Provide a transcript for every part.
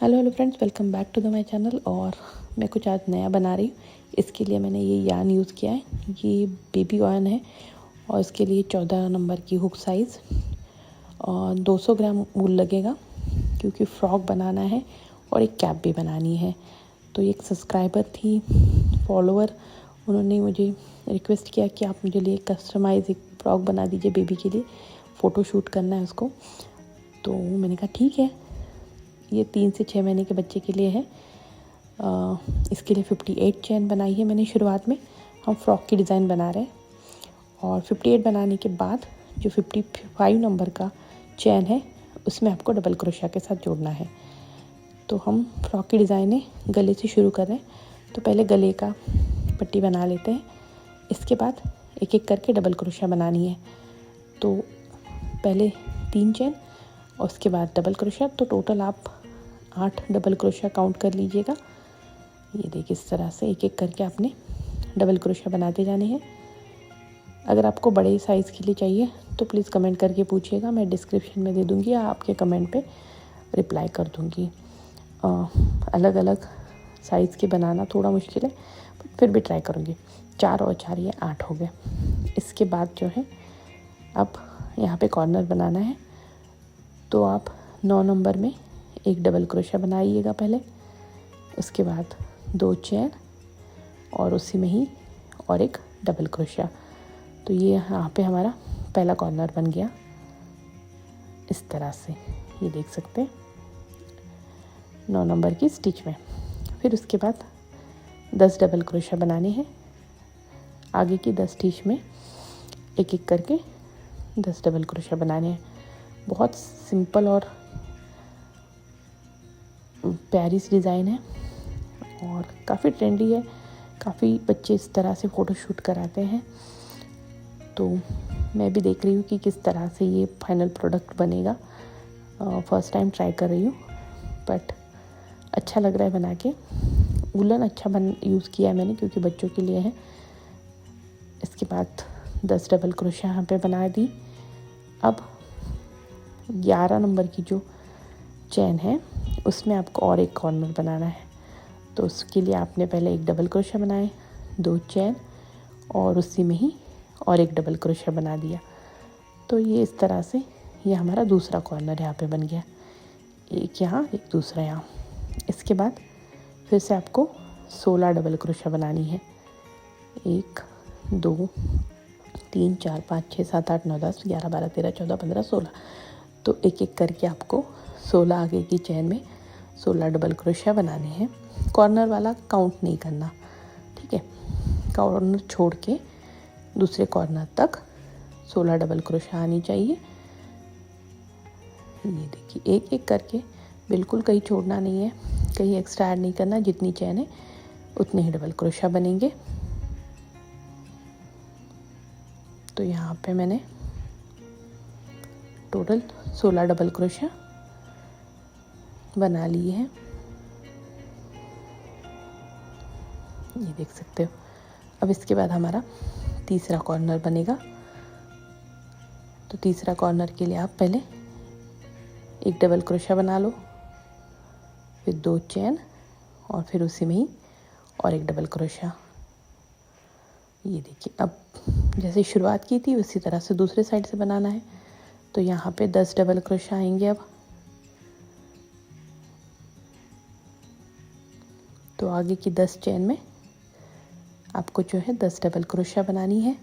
Hello friends, welcome back to the my channel. और मैं कुछ आज नया बना रही हूँ। इसके लिए मैंने ये यार्न यूज़ किया है। ये बेबी यार्न है और इसके लिए 14 नंबर की हुक साइज़ और 200 ग्राम वूल लगेगा, क्योंकि फ्रॉक बनाना है और एक कैप भी बनानी है। तो एक सब्सक्राइबर थी, फॉलोअर, उन्होंने मुझे रिक्वेस्ट किया कि आप मुझे लिए कस्टमाइज़ एक फ्रॉक बना दीजिए बेबी के लिए, फ़ोटो शूट करना है उसको। तो मैंने कहा ठीक है। ये 3 से 6 महीने के बच्चे के लिए है। इसके लिए 58 चेन बनाई है मैंने शुरुआत में। हम फ्रॉक की डिज़ाइन बना रहे हैं और 58 बनाने के बाद जो 55 नंबर का चेन है उसमें आपको डबल क्रोशिया के साथ जोड़ना है। तो हम फ्रॉक की डिज़ाइनें गले से शुरू कर रहे हैं। तो पहले गले का पट्टी बना लेते हैं, इसके बाद एक एक करके डबल क्रोशिया बनानी है। तो पहले 3 चेन और उसके बाद डबल क्रोशिया। तो टोटल आप 8 डबल क्रोशिया काउंट कर लीजिएगा। ये देखिए, इस तरह से एक एक करके आपने डबल क्रोशिया बनाते जाने हैं। अगर आपको बड़े साइज़ के लिए चाहिए तो प्लीज़ कमेंट करके पूछिएगा, मैं डिस्क्रिप्शन में दे दूँगी या आपके कमेंट पे रिप्लाई कर दूँगी। अलग अलग साइज़ के बनाना थोड़ा मुश्किल है, बट फिर भी ट्राई करूँगी। 4 और 4 ये 8 हो गए। इसके बाद जो है अब यहाँ पे कॉर्नर बनाना है। तो आप 9 नंबर में एक डबल क्रोशिया बनाइएगा पहले, उसके बाद 2 चेन और उसी में ही और एक डबल क्रोशिया। तो ये यहाँ पे हमारा पहला कॉर्नर बन गया इस तरह से, ये देख सकते हैं 9 नंबर की स्टिच में। फिर उसके बाद 10 डबल क्रोशिया बनाने हैं। आगे की 10 स्टिच में एक एक करके 10 डबल क्रोशिया बनाने हैं। बहुत सिंपल और प्यारी सी डिज़ाइन है और काफ़ी ट्रेंडी है। काफ़ी बच्चे इस तरह से फ़ोटो शूट कराते हैं। तो मैं भी देख रही हूँ कि किस तरह से ये फाइनल प्रोडक्ट बनेगा। फर्स्ट टाइम ट्राई कर रही हूँ, बट अच्छा लग रहा है बना के। वुलन अच्छा यूज़ किया है मैंने, क्योंकि बच्चों के लिए है। इसके बाद 10 डबल क्रोशिया यहाँ पे बना दी। अब 11 नंबर की जो चेन है उसमें आपको और एक कॉर्नर बनाना है। तो उसके लिए आपने पहले एक डबल क्रोशिया बनाए, 2 चेन और उसी में ही और एक डबल क्रोशिया बना दिया। तो ये इस तरह से ये हमारा दूसरा कॉर्नर यहाँ पे बन गया, एक यहाँ एक दूसरा यहाँ। इसके बाद फिर से आपको 16 डबल क्रोशिया बनानी है। 1 2 3 4 5 6 7 8 9 10 11 12 13 14 15 16। तो एक एक करके आपको 16 आगे की चेन में 16 डबल क्रोशिया बनाने हैं। कॉर्नर वाला काउंट नहीं करना, ठीक है। कॉर्नर छोड़ के दूसरे कॉर्नर तक 16 डबल क्रोशिया आनी चाहिए। ये देखिए, एक एक करके, बिल्कुल कहीं छोड़ना नहीं है, कहीं एक्स्ट्रा ऐड नहीं करना। जितनी चेन है उतने ही डबल क्रोशिया बनेंगे। तो यहाँ पे मैंने टोटल 16 डबल क्रोशिया बना लिए हैं, ये देख सकते हो। अब इसके बाद हमारा तीसरा कॉर्नर बनेगा। तो तीसरा कॉर्नर के लिए आप पहले एक डबल क्रोशिया बना लो, फिर 2 चेन और फिर उसी में ही और एक डबल क्रोशिया। ये देखिए, अब जैसे शुरुआत की थी उसी तरह से दूसरे साइड से बनाना है। तो यहाँ पे 10 डबल क्रोशिया आएंगे। अब तो आगे की 10 चेन में आपको जो है 10 डबल क्रोशिया बनानी है।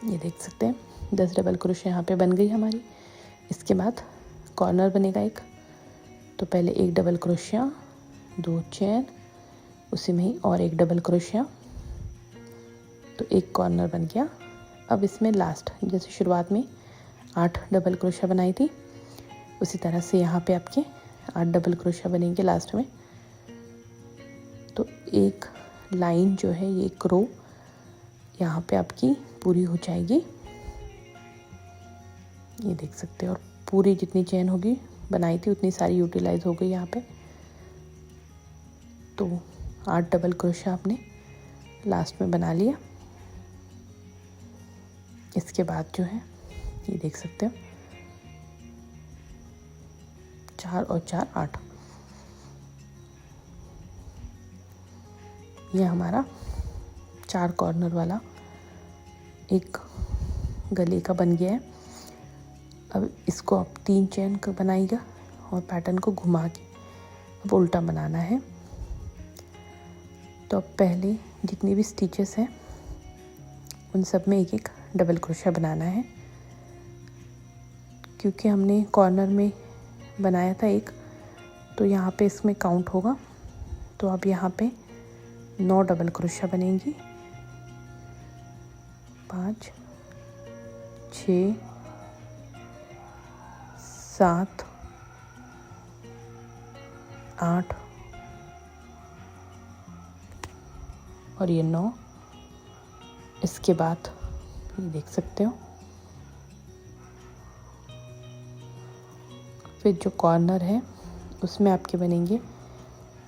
ये देख सकते हैं 10 डबल क्रोशिया यहाँ पे बन गई हमारी। इसके बाद कॉर्नर बनेगा एक। तो पहले एक डबल क्रोशिया, 2 चेन, उसी में ही और एक डबल क्रोशिया। तो एक कॉर्नर बन गया। अब इसमें लास्ट, जैसे शुरुआत में 8 डबल क्रोशिया बनाई थी, उसी तरह से यहाँ पे आपके 8 डबल क्रोशिया बनेंगे लास्ट में। तो एक लाइन जो है, ये एक रो यहाँ पे आपकी पूरी हो जाएगी। ये देख सकते हैं। और पूरी जितनी चेन होगी बनाई थी उतनी सारी यूटिलाइज हो गई यहाँ पे। तो 8 डबल क्रोशिया आपने लास्ट में बना लिया। इसके बाद जो है ये देख सकते हो 4 और 4 8। ये हमारा 4 कॉर्नर वाला एक गले का बन गया है। अब इसको आप 3 चेन का बनाइएगा और पैटर्न को घुमा के अब उल्टा बनाना है। तो अब पहले जितनी भी स्टिचेस हैं उन सब में एक एक डबल क्रोशिया बनाना है। क्योंकि हमने कॉर्नर में बनाया था एक, तो यहाँ पे इसमें काउंट होगा। तो अब यहाँ पे 9 डबल क्रोशिया बनेंगी। 5 6 7 8 और ये 9। इसके बाद ये देख सकते हो फिर जो कॉर्नर है उसमें आपके बनेंगे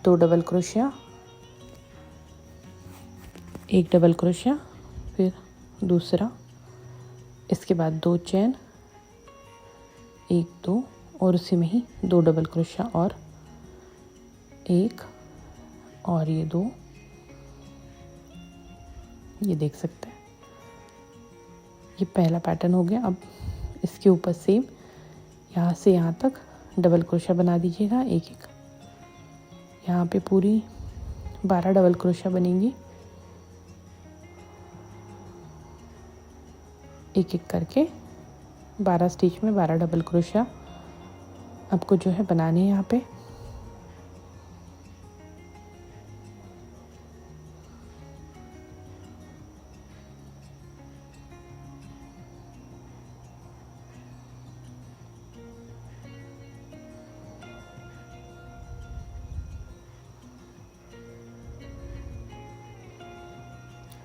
2 डबल क्रोशिया, 1 डबल क्रोशिया, फिर दूसरा, इसके बाद 2 चेन, 1 2 और उसी में ही 2 डबल क्रोशिया और 1 और ये 2। ये देख सकते हैं ये पहला पैटर्न हो गया। अब इसके ऊपर सेम यहाँ से यहाँ तक डबल क्रोशिया बना दीजिएगा एक एक। यहाँ पे पूरी 12 डबल क्रोशिया बनेंगी एक एक करके। 12 स्टिच में 12 डबल क्रोशिया आपको जो है बनाने हैं यहाँ पे।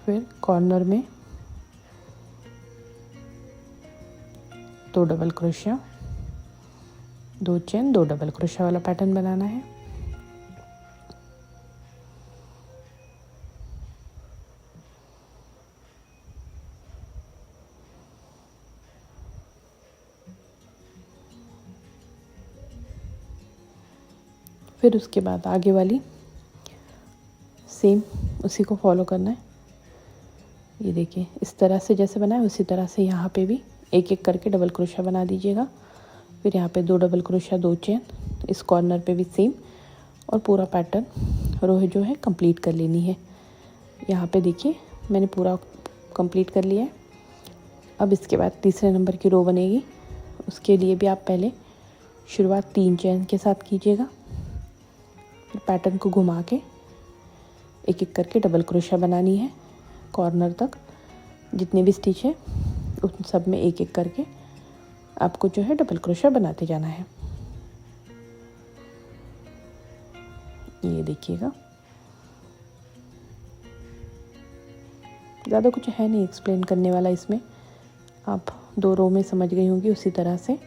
फिर कॉर्नर में 2 double crochet, 2 chain, 2 double crochet वाला पैटर्न बनाना है। फिर उसके बाद आगे वाली सेम उसी को फॉलो करना है। ये देखिए इस तरह से जैसे बनाए उसी तरह से यहाँ पे भी एक एक करके डबल क्रोशिया बना दीजिएगा। फिर यहाँ पे 2 डबल क्रोशिया, 2 चेन, इस कॉर्नर पे भी सेम, और पूरा पैटर्न रो जो है कंप्लीट कर लेनी है। यहाँ पे देखिए मैंने पूरा कंप्लीट कर लिया है। अब इसके बाद तीसरे नंबर की रो बनेगी। उसके लिए भी आप पहले शुरुआत 3 चेन के साथ कीजिएगा। फिर पैटर्न को घुमा के एक एक करके डबल क्रोशिया बनानी है कॉर्नर तक। जितने भी स्टिच है उन सब में एक एक करके आपको जो है डबल क्रोशिया बनाते जाना है। ये देखिएगा ज़्यादा कुछ है नहीं एक्सप्लेन करने वाला इसमें, आप 2 रो में समझ गई होंगी। उसी तरह से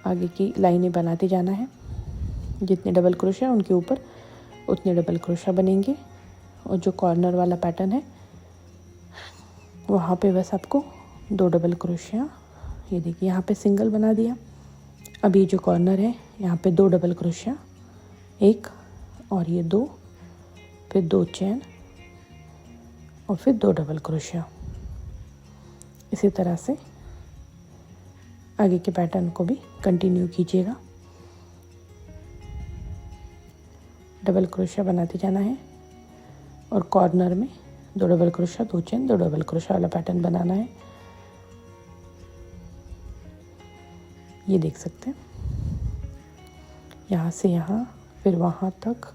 आगे की लाइनें बनाते जाना है। जितने डबल क्रोशिया उनके ऊपर उतने डबल क्रोशिया बनेंगे। और जो कॉर्नर वाला पैटर्न है वहाँ पे बस आपको 2 डबल क्रोशिया, ये देखिए यहाँ पे सिंगल बना दिया। अब ये जो कॉर्नर है यहाँ पे 2 डबल क्रोशिया, 1 और ये 2, फिर 2 चेन और फिर 2 डबल क्रोशिया। इसी तरह से आगे के पैटर्न को भी कंटिन्यू कीजिएगा। डबल क्रोशिया बनाते जाना है और कॉर्नर में 2 double crochet, 2 chain, 2 double crochet वाला पैटर्न बनाना है। ये देख सकते हैं यहाँ से यहाँ फिर वहाँ तक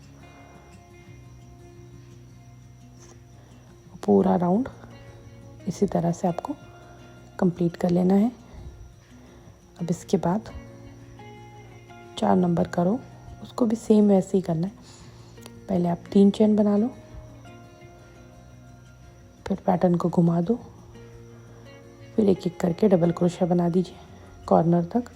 पूरा राउंड इसी तरह से आपको कंप्लीट कर लेना है। अब इसके बाद 4 नंबर का रो, उसको भी सेम वैसे ही करना है। पहले आप 3 चेन बना लो, फिर पैटर्न को घुमा दो, फिर एक एक करके डबल क्रोशिया बना दीजिए। कॉर्नर तक।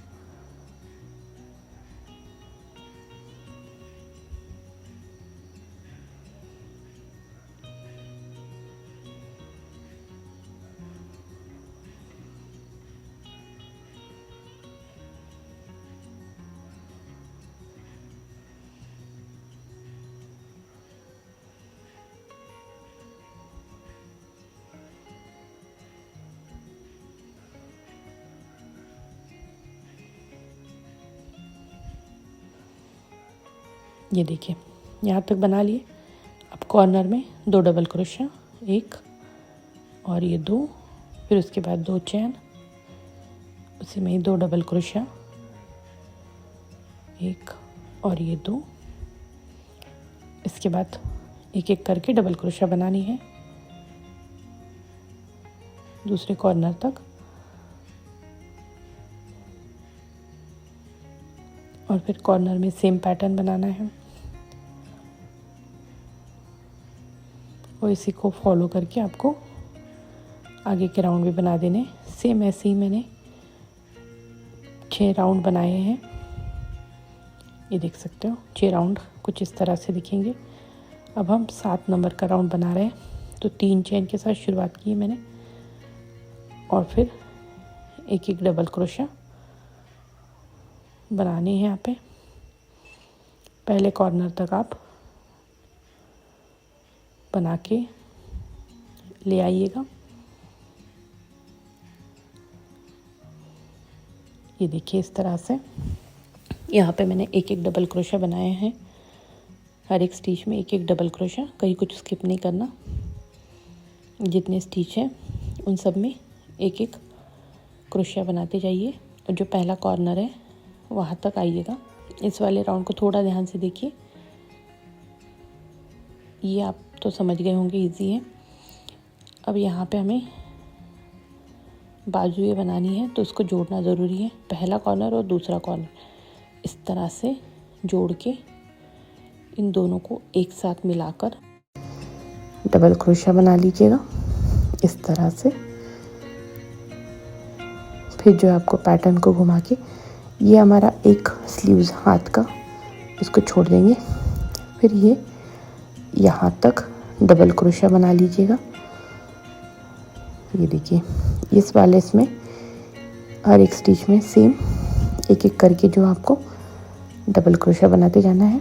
ये देखिए यहाँ तक बना लिए। अब कॉर्नर में 2 डबल क्रोशिया, 1 और ये 2, फिर उसके बाद 2 चेन, उसी में ही 2 डबल क्रोशिया, 1 और ये 2। इसके बाद एक एक करके डबल क्रोशिया बनानी है दूसरे कॉर्नर तक, और फिर कॉर्नर में सेम पैटर्न बनाना है और इसी को फॉलो करके आपको आगे के राउंड भी बना देने। सेम ऐसे ही मैंने 6 राउंड बनाए हैं। ये देख सकते हो 6 राउंड कुछ इस तरह से दिखेंगे। अब हम 7 नंबर का राउंड बना रहे हैं। तो 3 चेन के साथ शुरुआत की है मैंने और फिर एक एक डबल क्रोशिया बनाने हैं यहाँ पे। पहले कॉर्नर तक आप बना के ले आइएगा। ये देखिए इस तरह से यहाँ पे मैंने एक एक डबल क्रोशिया बनाए हैं। हर एक स्टिच में एक एक डबल क्रोशिया, कहीं कुछ स्किप नहीं करना। जितने स्टिच हैं उन सब में एक एक क्रोशिया बनाते जाइए और जो पहला कॉर्नर है वहाँ तक आइएगा। इस वाले राउंड को थोड़ा ध्यान से देखिए। ये आप तो समझ गए होंगे, इजी है। अब यहाँ पे हमें बाजू ये बनानी है तो उसको जोड़ना ज़रूरी है। पहला कॉर्नर और दूसरा कॉर्नर इस तरह से जोड़ के इन दोनों को एक साथ मिलाकर डबल क्रोशिया बना लीजिएगा इस तरह से। फिर जो आपको पैटर्न को घुमा के ये हमारा एक स्लीव्स हाथ का, इसको छोड़ देंगे। फिर ये यहाँ तक डबल क्रोशिया बना लीजिएगा। ये देखिए इस वाले इसमें हर एक स्टिच में सेम एक एक करके जो आपको डबल क्रोशिया बनाते जाना है।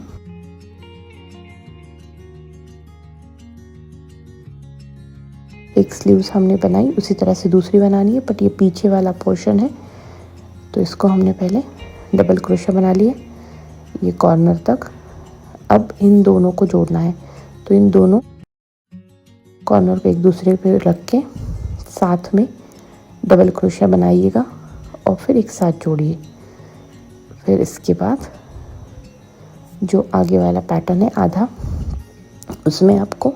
एक स्लीव्स हमने बनाई, उसी तरह से दूसरी बनानी है, बट ये पीछे वाला पोर्शन है तो इसको हमने पहले डबल क्रोशिया बना लिया ये कॉर्नर तक। अब इन दोनों को जोड़ना है तो इन दोनों कॉर्नर को एक दूसरे पे रख के साथ में डबल क्रोशिया बनाइएगा और फिर एक साथ जोड़िए। फिर इसके बाद जो आगे वाला पैटर्न है आधा, उसमें आपको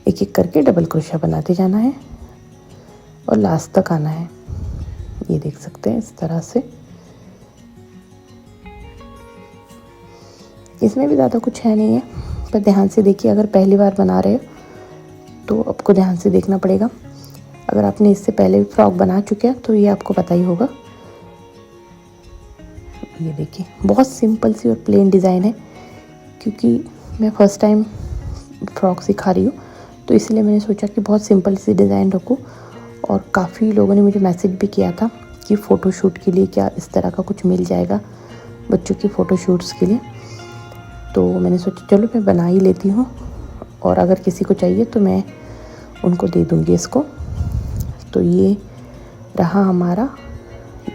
एक एक करके डबल क्रोशिया बनाते जाना है और लास्ट तक आना है। ये देख सकते हैं इस तरह से। इसमें भी ज़्यादा कुछ है नहीं है, पर ध्यान से देखिए। अगर पहली बार बना रहे हो तो आपको ध्यान से देखना पड़ेगा। अगर आपने इससे पहले भी फ्रॉक बना चुके हैं तो ये आपको पता ही होगा। ये देखिए बहुत सिंपल सी और प्लेन डिज़ाइन है। क्योंकि मैं फर्स्ट टाइम फ्रॉक सिखा रही हूँ तो इसलिए मैंने सोचा कि बहुत सिंपल सी डिज़ाइन रखूँ। और काफ़ी लोगों ने मुझे मैसेज भी किया था कि फ़ोटोशूट के लिए क्या इस तरह का कुछ मिल जाएगा बच्चों के फ़ोटोशूट्स के लिए। तो मैंने सोचा चलो मैं बना ही लेती हूँ और अगर किसी को चाहिए तो मैं उनको दे दूँगी इसको। तो ये रहा हमारा,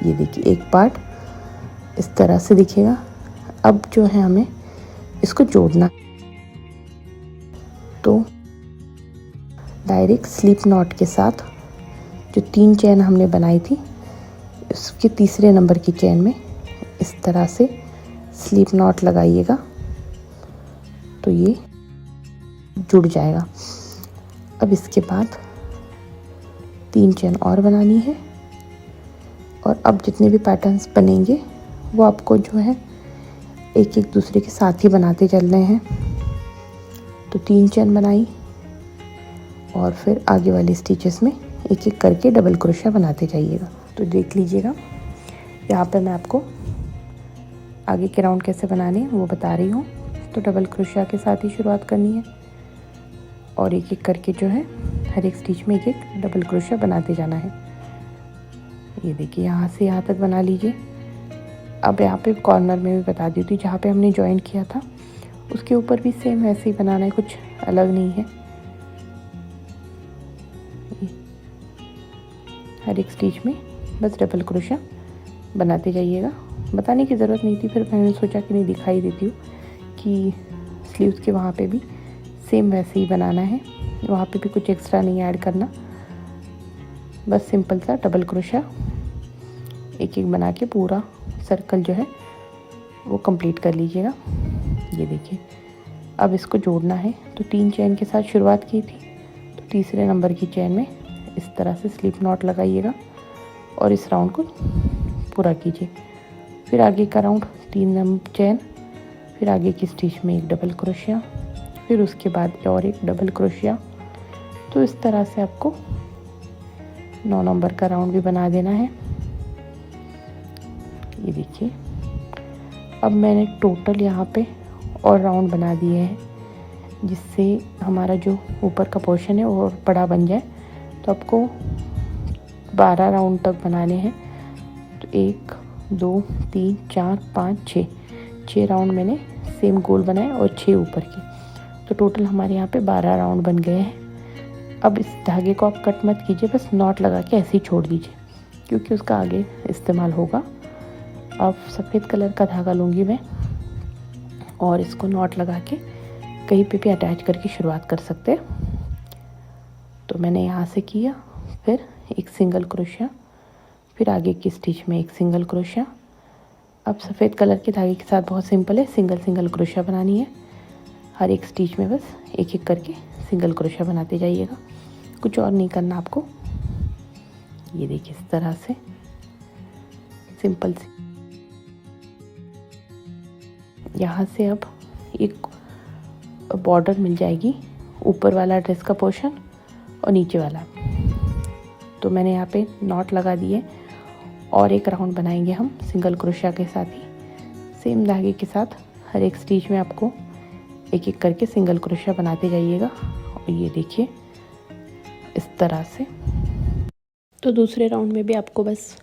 ये देखिए एक पार्ट इस तरह से दिखेगा। अब जो है हमें इसको जोड़ना, तो डायरेक्ट स्लिप नॉट के साथ जो 3 चेन हमने बनाई थी उसके तीसरे नंबर की चेन में इस तरह से स्लिप नॉट लगाइएगा तो ये जुड़ जाएगा। अब इसके बाद 3 चेन और बनानी है और अब जितने भी पैटर्न्स बनेंगे वो आपको जो है एक एक दूसरे के साथ ही बनाते चल रहे हैं। तो 3 चेन बनाई और फिर आगे वाले स्टिचेस में एक एक करके डबल क्रोशिया बनाते जाइएगा। तो देख लीजिएगा यहाँ पे मैं आपको आगे के राउंड कैसे बनाने हैं वो बता रही हूँ। तो डबल क्रोशिया के साथ ही शुरुआत करनी है और एक एक करके जो है हर एक स्टिच में एक एक डबल क्रोशिया बनाते जाना है। ये देखिए यहाँ से यहाँ तक बना लीजिए। अब यहाँ पे कॉर्नर में भी बता दी थी जहाँ पे हमने ज्वाइन किया था उसके ऊपर भी सेम ऐसे ही बनाना है, कुछ अलग नहीं है। हर एक स्टिच में बस डबल क्रोशिया बनाते जाइएगा। बताने की ज़रूरत नहीं थी, फिर मैंने सोचा कि नहीं दिखाई देती हूँ कि स्लीव्स के वहाँ पे भी सेम वैसे ही बनाना है, वहाँ पे भी कुछ एक्स्ट्रा नहीं ऐड करना। बस सिंपल सा डबल क्रोशिया एक एक बना के पूरा सर्कल जो है वो कंप्लीट कर लीजिएगा। ये देखिए अब इसको जोड़ना है। तो 3 चेन के साथ शुरुआत की थी, तो तीसरे नंबर की चेन में इस तरह से स्लिप नॉट लगाइएगा और इस राउंड को पूरा कीजिए। फिर आगे का राउंड 3 नंबर चेन, फिर आगे की स्टिच में एक डबल क्रोशिया, फिर उसके बाद और एक डबल क्रोशिया। तो इस तरह से आपको 9 नंबर का राउंड भी बना देना है। ये देखिए अब मैंने टोटल यहाँ पे और राउंड बना दिए हैं जिससे हमारा जो ऊपर का पोर्शन है और बड़ा बन जाए। तो आपको 12 राउंड तक बनाने हैं। तो 1 2 3 4 5 6 राउंड मैंने सेम गोल बनाए और 6 ऊपर के। तो टोटल हमारे यहाँ पे 12 राउंड बन गए हैं। अब इस धागे को आप कट मत कीजिए, बस नॉट लगा के ऐसे ही छोड़ दीजिए क्योंकि उसका आगे इस्तेमाल होगा। अब सफ़ेद कलर का धागा लूँगी मैं और इसको नॉट लगा के कहीं पे भी अटैच करके शुरुआत कर सकते हैं। तो मैंने यहाँ से किया, फिर एक सिंगल क्रोशिया, फिर आगे की स्टिच में एक सिंगल क्रोशिया। अब सफ़ेद कलर के धागे के साथ बहुत सिंपल है, सिंगल सिंगल क्रोशिया बनानी है। हर एक स्टिच में बस एक एक करके सिंगल क्रोशिया बनाते जाइएगा, कुछ और नहीं करना आपको। ये देखिए इस तरह से सिंपल सी। यहाँ से अब एक बॉर्डर मिल जाएगी, ऊपर वाला ड्रेस का पोर्शन और नीचे वाला। तो मैंने यहाँ पे नॉट लगा दिए और एक राउंड बनाएंगे हम सिंगल क्रोशिया के साथ ही। सेम धागे के साथ हर एक स्टिच में आपको एक एक करके सिंगल क्रोशिया बनाते जाइएगा। और ये देखिए इस तरह से। तो दूसरे राउंड में भी आपको बस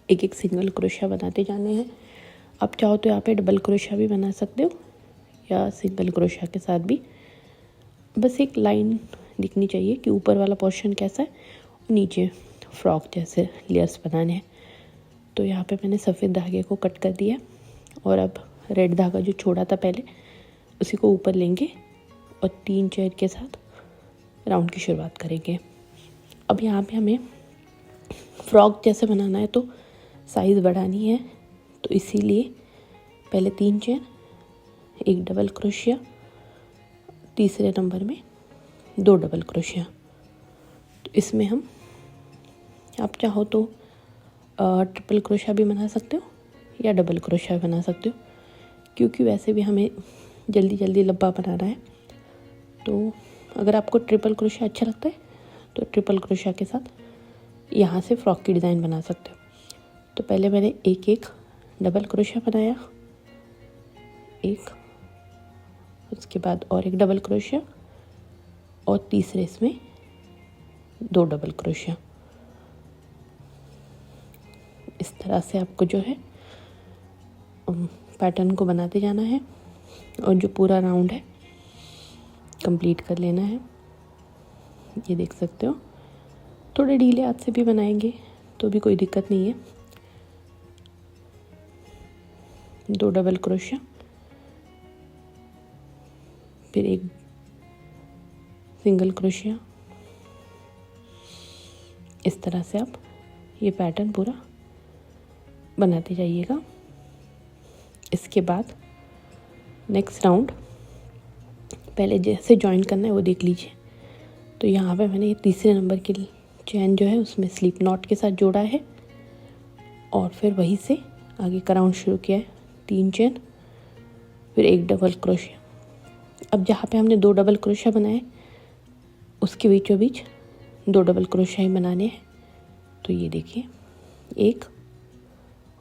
एक एक सिंगल क्रोशिया बनाते जाने हैं। आप चाहो तो यहाँ पे डबल क्रोशिया भी बना सकते हो या सिंगल क्रोशिया के साथ भी। बस एक लाइन दिखनी चाहिए कि ऊपर वाला पोर्शन कैसा है, नीचे फ्रॉक जैसे लेयर्स बनाने हैं। तो यहाँ पे मैंने सफ़ेद धागे को कट कर दिया और अब रेड धागा जो छोड़ा था पहले उसी को ऊपर लेंगे और 3 चेन के साथ राउंड की शुरुआत करेंगे। अब यहाँ पे हमें फ्रॉक जैसे बनाना है तो साइज़ बढ़ानी है, तो इसीलिए पहले 3 चेन, एक डबल क्रोशिया, तीसरे नंबर में 2 डबल क्रोशिया। तो इसमें हम आप चाहो तो ट्रिपल क्रोशिया भी बना सकते हो या डबल क्रोशिया बना सकते हो, क्योंकि वैसे भी हमें जल्दी जल्दी लंबा बनाना है। तो अगर आपको ट्रिपल क्रोशिया अच्छा लगता है तो ट्रिपल क्रोशिया के साथ यहाँ से फ्रॉक की डिज़ाइन बना सकते हो। तो पहले मैंने एक एक डबल क्रोशिया बनाया, एक, उसके बाद और एक डबल क्रोशिया और तीसरे इसमें 2 डबल क्रोशिया। इस तरह से आपको जो है पैटर्न को बनाते जाना है और जो पूरा राउंड है कंप्लीट कर लेना है। ये देख सकते हो, थोड़े ढीले हाथ से भी बनाएंगे तो भी कोई दिक्कत नहीं है। 2 डबल क्रोशिया, फिर एक सिंगल क्रोशिया। इस तरह से आप ये पैटर्न पूरा बनाते जाइएगा। इसके बाद नेक्स्ट राउंड पहले जैसे जॉइन करना है वो देख लीजिए। तो यहाँ पे मैंने ये तीसरे नंबर की चैन जो है उसमें स्लिप नॉट के साथ जोड़ा है और फिर वहीं से आगे का राउंड शुरू किया है। 3 चेन, फिर एक डबल क्रोशिया। अब जहाँ पे हमने 2 डबल क्रोशिया बनाए उसके बीचों बीच 2 डबल क्रोशिया ही बनाने हैं। तो ये देखिए, एक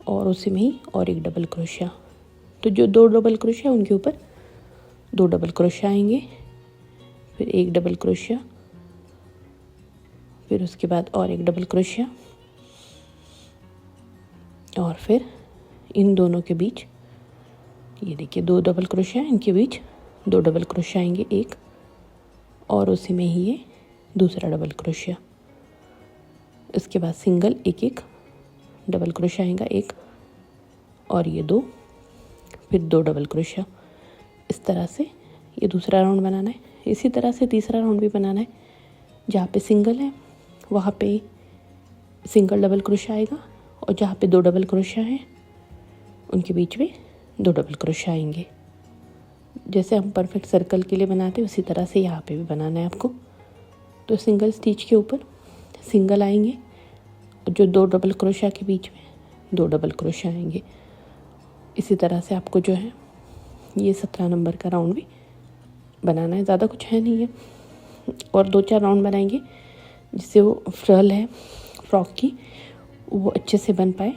और उसी में ही और एक डबल क्रोशिया। तो जो 2 डबल क्रोशिया उनके ऊपर 2 डबल क्रोशिया आएंगे, फिर एक डबल क्रोशिया, फिर उसके बाद और एक डबल क्रोशिया, और फिर इन दोनों के बीच ये देखिए 2 डबल क्रोशिया, इनके बीच 2 डबल क्रोशिया आएंगे एक, और उसी में ही ये दूसरा डबल क्रोशिया। इसके बाद सिंगल एक एक डबल क्रोशिया आएगा एक, और ये 2, फिर 2 डबल क्रोशिया। इस तरह से ये दूसरा राउंड बनाना है। इसी तरह से तीसरा राउंड भी बनाना है। जहाँ पे सिंगल है वहाँ पे सिंगल डबल क्रोशिया आएगा, और जहाँ पे 2 डबल क्रोशिया है उनके बीच में 2 डबल क्रोशिया आएंगे। जैसे हम परफेक्ट सर्कल के लिए बनाते हैं उसी तरह से यहाँ पे भी बनाना है आपको। तो सिंगल स्टिच के ऊपर सिंगल आएंगे, और जो 2 डबल क्रोशिया के बीच में 2 डबल क्रोशिया आएंगे। इसी तरह से आपको जो है ये 17 नंबर का राउंड भी बनाना है। ज़्यादा कुछ है नहीं है, और 2-4 राउंड बनाएंगे जिससे वो फ्रल है फ्रॉक की वो अच्छे से बन पाए।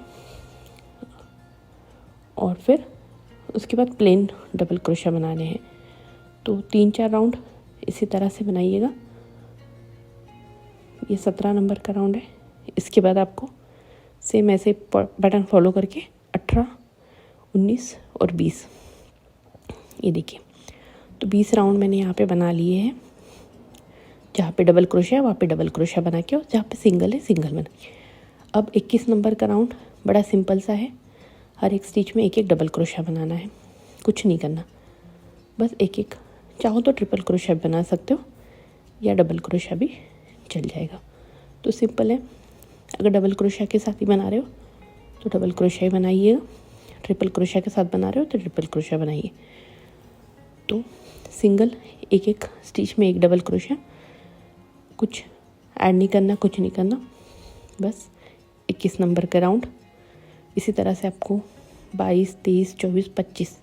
और फिर उसके बाद प्लेन डबल क्रोशिया बनाने हैं। तो 3-4 राउंड इसी तरह से बनाइएगा। ये 17 नंबर का राउंड है। इसके बाद आपको सेम ऐसे पैटर्न फॉलो करके 18, 19 और 20, ये देखिए, तो 20 राउंड मैंने यहाँ पे बना लिए हैं। जहाँ पे डबल क्रोशिया है वहाँ पे डबल क्रोशिया बना के, और जहाँ पे सिंगल है सिंगल बना के। अब 21 नंबर का राउंड बड़ा सिंपल सा है। हर एक स्टिच में एक एक डबल क्रोशिया बनाना है, कुछ नहीं करना, बस एक एक। चाहो तो ट्रिपल क्रोशिया भी बना सकते हो, या डबल क्रोशिया भी चल जाएगा। तो सिंपल है। अगर डबल क्रोशिया के साथ ही बना रहे हो तो डबल क्रोशिया ही बनाइएगा, ट्रिपल क्रोशिया के साथ बना रहे हो तो ट्रिपल क्रोशिया बनाइए। तो सिंगल एक एक स्टिच में एक डबल क्रोशिया, कुछ ऐड नहीं करना, कुछ नहीं करना, बस 21 नंबर का राउंड। इसी तरह से आपको 22, 23, 24, 25,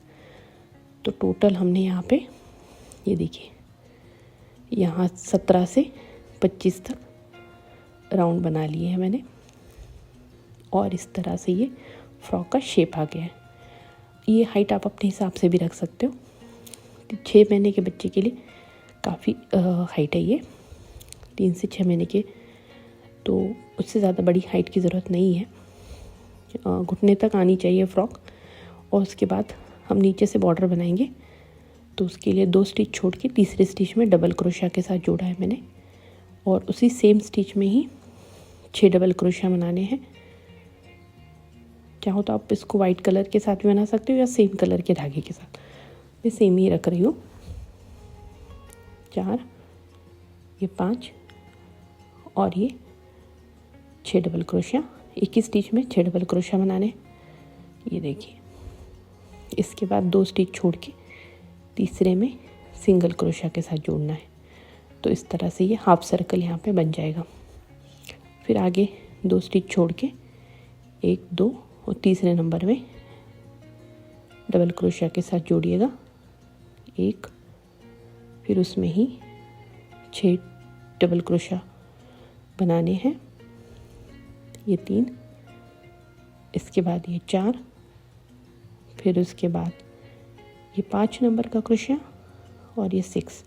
तो टोटल हमने यहाँ पे ये देखिए यहाँ 17 से 25 तक राउंड बना लिए हैं मैंने। और इस तरह से ये फ्रॉक का शेप आ गया है। ये हाइट आप अपने हिसाब से भी रख सकते हो। 6 महीने के बच्चे के लिए काफ़ी हाइट है ये, 3 से 6 महीने के, तो उससे ज़्यादा बड़ी हाइट की ज़रूरत नहीं है। घुटने तक आनी चाहिए फ्रॉक। और उसके बाद हम नीचे से बॉर्डर बनाएंगे, तो उसके लिए 2 स्टिच छोड़ के तीसरे स्टिच में डबल क्रोशिया के साथ जोड़ा है मैंने, और उसी सेम स्टिच में ही 6 डबल क्रोशिया बनाने हैं। चाहो तो आप इसको वाइट कलर के साथ भी बना सकते हो या सेम कलर के धागे के साथ। मैं सेम ही रख रही हूँ। 4, ये 5 और ये 6 डबल क्रोशिया। एक ही स्टिच में 6 डबल क्रोशिया बनाने, ये देखिए। इसके बाद 2 स्टिच छोड़ के तीसरे में सिंगल क्रोशिया के साथ जोड़ना है। तो इस तरह से ये हाफ सर्कल यहाँ पे बन जाएगा। फिर आगे 2 स्टिच छोड़ के 1, 2 और तीसरे नंबर में डबल क्रोशिया के साथ जोड़िएगा 1, फिर उसमें ही 6 डबल क्रोशिया बनाने हैं, ये 3, इसके बाद ये 4, फिर उसके बाद ये 5 नंबर का क्रोशिया और ये 6।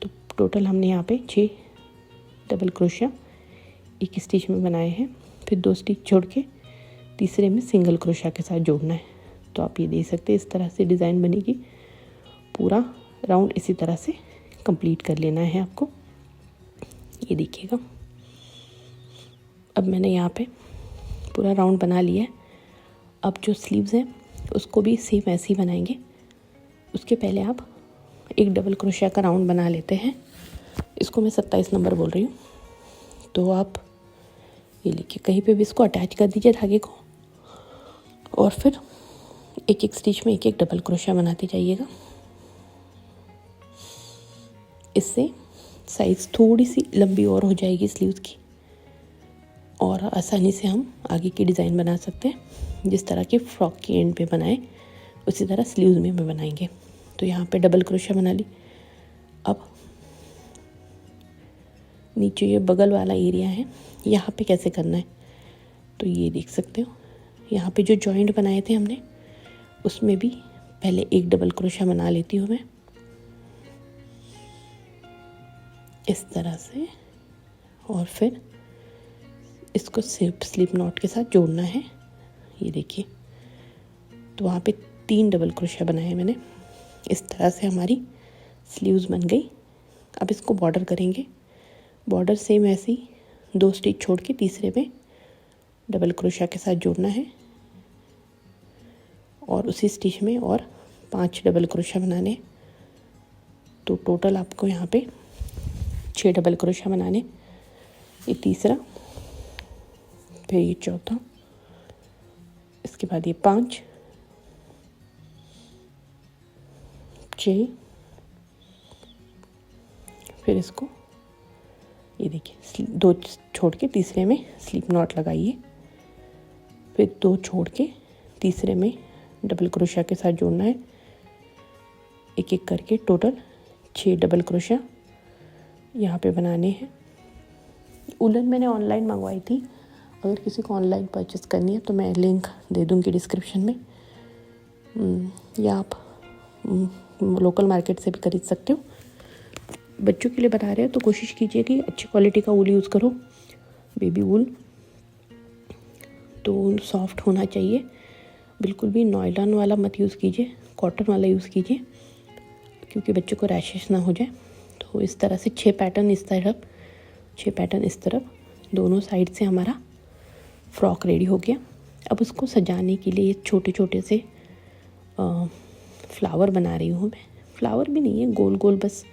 तो टोटल हमने यहाँ पे 6 डबल क्रोशिया एक स्टिच में बनाए हैं। फिर 2 स्टिच छोड़ के तीसरे में सिंगल क्रोशिया के साथ जोड़ना है। तो आप ये देख सकते हैं इस तरह से डिज़ाइन बनेगी। पूरा राउंड इसी तरह से कंप्लीट कर लेना है आपको। ये देखिएगा, अब मैंने यहाँ पे पूरा राउंड बना लिया है। अब जो स्लीव्स हैं उसको भी सेम ऐसे ही बनाएंगे। उसके पहले आप एक डबल क्रोशिया का राउंड बना लेते हैं। इसको मैं 27 नंबर बोल रही हूँ। तो आप ये लिखिए, कहीं पे भी इसको अटैच कर दीजिए धागे को, और फिर एक एक स्टिच में एक एक डबल क्रोशिया बनाते जाइएगा। इससे साइज़ थोड़ी सी लंबी और हो जाएगी स्लीव्स की, और आसानी से हम आगे की डिज़ाइन बना सकते हैं। जिस तरह के फ्रॉक की एंड पे बनाए उसी तरह स्लीव्स में भी बनाएंगे। तो यहाँ पे डबल क्रोशिया बना ली। अब नीचे ये बगल वाला एरिया है, यहाँ पे कैसे करना है तो ये देख सकते हो। यहाँ पे जो जॉइंट बनाए थे हमने उसमें भी पहले एक डबल क्रोशा बना लेती हूँ मैं इस तरह से, और फिर इसको सिर्फ स्लिप नॉट के साथ जोड़ना है। ये देखिए, तो वहाँ पे 3 डबल क्रोशा बनाए मैंने। इस तरह से हमारी स्लीव्स बन गई। अब इसको बॉर्डर करेंगे। बॉर्डर सेम ऐसे ही 2 स्टिच छोड़ के तीसरे में डबल क्रोशा के साथ जोड़ना है और उसी स्टिच में और 5 डबल क्रोशा बनाने। तो टोटल आपको यहाँ पे 6 डबल क्रोशा बनाने। ये तीसरा, फिर ये चौथा, इसके बाद ये 5, 6, फिर इसको ये देखिए 2 छोड़ के तीसरे में स्लिप नॉट लगाइए, फिर 2 छोड़ के तीसरे में डबल क्रोशा के साथ जोड़ना है। एक एक करके टोटल 6 डबल क्रोशा यहाँ पे बनाने हैं। उलन मैंने ऑनलाइन मंगवाई थी, अगर किसी को ऑनलाइन परचेस करनी है तो मैं लिंक दे दूँगी डिस्क्रिप्शन में, या आप लोकल मार्केट से भी खरीद सकते हो। बच्चों के लिए बना रहे हो तो कोशिश कीजिए कि अच्छी क्वालिटी का वूल यूज़ करो। बेबी वूल तो सॉफ्ट होना चाहिए, बिल्कुल भी नॉयलॉन वाला मत यूज़ कीजिए, कॉटन वाला यूज़ कीजिए, क्योंकि बच्चों को रैशेस ना हो जाए। तो इस तरह से 6 पैटर्न इस तरफ, 6 पैटर्न इस तरफ, दोनों साइड से हमारा फ्रॉक रेडी हो गया। अब उसको सजाने के लिए छोटे छोटे से फ्लावर बना रही हूँ मैं। फ्लावर भी नहीं है, गोल गोल बस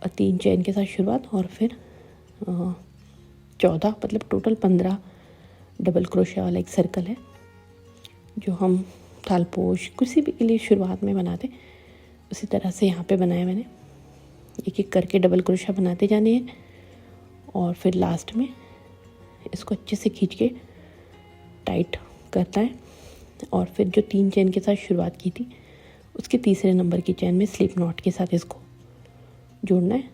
3 चेन के साथ शुरुआत, और फिर 14 मतलब टोटल 15 डबल क्रोशा वाला एक सर्कल है जो हम थालपोश किसी भी के लिए शुरुआत में बनाते। उसी तरह से यहाँ पे बनाया मैंने। एक एक करके डबल क्रोशा बनाते जाने हैं और फिर लास्ट में इसको अच्छे से खींच के टाइट करता है, और फिर जो 3 चेन के साथ शुरुआत की थी उसके तीसरे नंबर की चेन में स्लिप नॉट के साथ इसको जोड़ना है,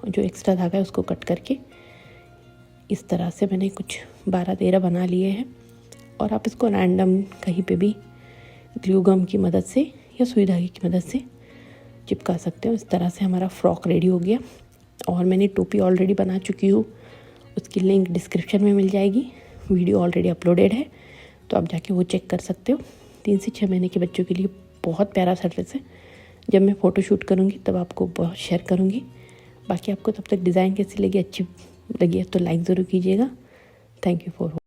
और जो एक्स्ट्रा धागा है उसको कट करके इस तरह से मैंने कुछ 12-13 बना लिए हैं। और आप इसको रैंडम कहीं पे भी ग्लू गम की मदद से या सुई धागे की मदद से चिपका सकते हो। इस तरह से हमारा फ्रॉक रेडी हो गया। और मैंने टोपी ऑलरेडी बना चुकी हूँ, उसकी लिंक डिस्क्रिप्शन में मिल जाएगी। वीडियो ऑलरेडी अपलोडेड है, तो आप जाके वो चेक कर सकते हो। 3 से 6 महीने के बच्चों के लिए बहुत प्यारा सा ड्रेस है। जब मैं फ़ोटो शूट करूँगी तब आपको बहुत शेयर करूँगी। बाकी आपको तब तक डिज़ाइन कैसी लगी, अच्छी लगी है तो लाइक ज़रूर कीजिएगा। Thank you for